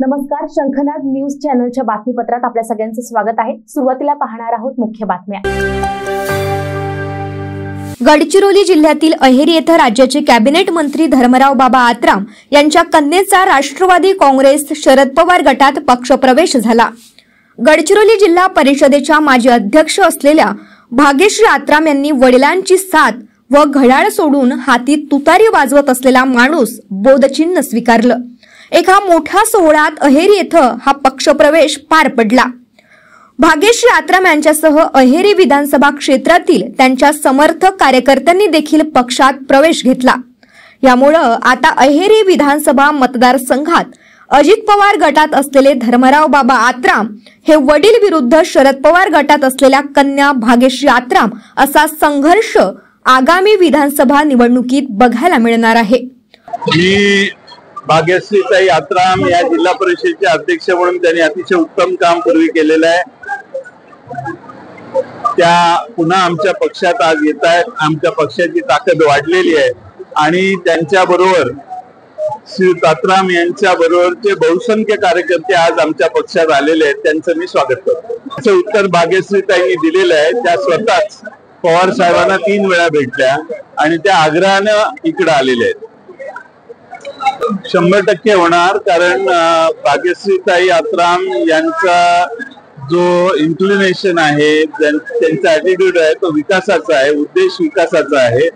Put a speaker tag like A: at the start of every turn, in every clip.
A: नमस्कार, शंखनाद न्यूज चॅनलच्या बातमीपत्रात आपल्या सगळ्यांचं स्वागत आहे। सुरुवातीला पाहणार आहोत मुख्य बातम्या। गडचिरोली जिल्ह्यातील अहेरी येथे राज्याचे कॅबिनेट मंत्री धर्मराव बाबा आत्राम यांच्या कन्येचा राष्ट्रवादी काँग्रेस शरद पवार गटात पक्षप्रवेश झाला। गडचिरोली जिल्हा परिषदेच्या माजी अध्यक्ष असलेल्या भाग्यश्री आत्राम यांनी वडिलांची साथ व घड्याळ सोडून हाती तुतारी वाजवत असलेला माणूस बोधचिन्ह स्वीकारलं। एका मोठ्या सोहळ्यात अहेरी येथे हा पक्षप्रवेश पार पडला। भाग्यश्री आत्राम यांच्यासह अहेरी विधानसभा क्षेत्रातील त्यांच्या समर्थक कार्यकर्त्यांनी देखील पक्षात प्रवेश घेतला। यामुळे आता अहेरी विधानसभा मतदारसंघात अजित पवार गटात असलेले धर्मराव बाबा आत्राम हे वडील विरुद्ध शरद पवार गटात असलेल्या कन्या भाग्यश्री आत्राम असा संघर्ष आगामी विधानसभा निवडणुकीत बघायला मिळणार आहे।
B: भाग्यश्री आत्राम या जिल्हा परिषदेचे अध्यक्ष म्हणून त्यांनी अतिशय उत्तम काम पूर्वी केलेलं आहे। त्या पुन्हा आमच्या पक्षात आज येत आहेत। आमच्या पक्षाची ताकद वाढलेली आहे आणि त्यांच्या बरोबर श्री आत्राम यांच्या बरोबरचे बहुसंख्य कार्यकर्ते आज आमच्या पक्षात आलेले आहेत। त्यांचं मी स्वागत करतो। त्याचं उत्तर भाग्यश्रीताईंनी दिलेलं आहे। त्या स्वतःच पवार साहेबांना 3 वेळा भेटल्या आणि त्या आग्रहानं इकडे आलेल्या आहेत। 100% होणार, कारण भाग्यश्रीताई आत्राम यांचा जो इन्क्लिनेशन आहे, त्यांचा ऍटिट्यूड आहे तो विकासाचा आहे, उद्देश विकासाचा आहे।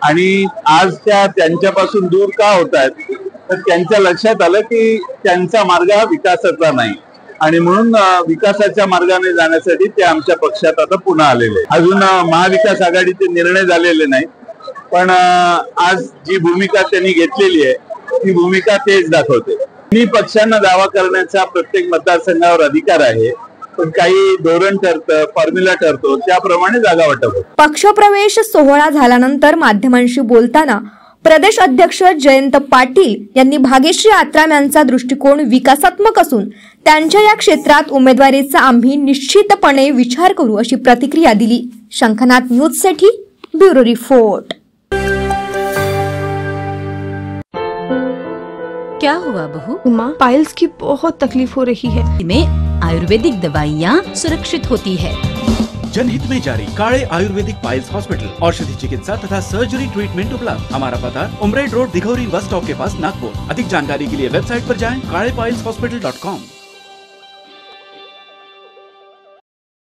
B: आणि आज त्या त्यांच्यापासून दूर का होत आहेत, तर त्यांच्या लक्षात आलं की त्यांचा मार्ग हा विकासाचा नाही आणि म्हणून विकासाच्या मार्गाने जाण्यासाठी ते आमच्या पक्षात आता पुन्हा आलेले। अजून महाविकास आघाडीचे निर्णय झालेले नाही, पण आज जी भूमिका त्यांनी घेतलेली आहे ती भूमिका तेच दाखवते। तिन्ही पक्षांना दावा करण्याचा प्रत्येक मतदारसंघावर अधिकार आहे, पण काही धोरण ठरतं, फॉर्म्युला ठरतो, त्याप्रमाणे जागा वाटप होतं।
A: पक्षप्रवेश सोहळा झाल्यानंतर माध्यमांशी बोलताना प्रदेश अध्यक्ष जयंत पाटील यांनी भाग्यश्री आत्राम यांचा दृष्टिकोन विकासात्मक असून त्यांच्या या क्षेत्रात उमेदवारीचा आम्ही निश्चितपणे विचार करू अशी प्रतिक्रिया दिली। शंखनाद न्यूज साठी ब्युरो रिपोर्ट।
C: क्या हुआ बहू?
D: माँ, पाइल्स की बहुत तकलीफ हो रही है।
C: में आयुर्वेदिक दवाइयाँ सुरक्षित होती है।
E: जनहित में जारी काळे आयुर्वेदिक पाइल्स हॉस्पिटल, औषधि चिकित्सा तथा सर्जरी ट्रीटमेंट उपलब्ध। हमारा पता उमरेड रोड, दिघौरी बस स्टॉप के पास, नागपुर। अधिक जानकारी के लिए वेबसाइट पर जाएं kalepileshhospital.com।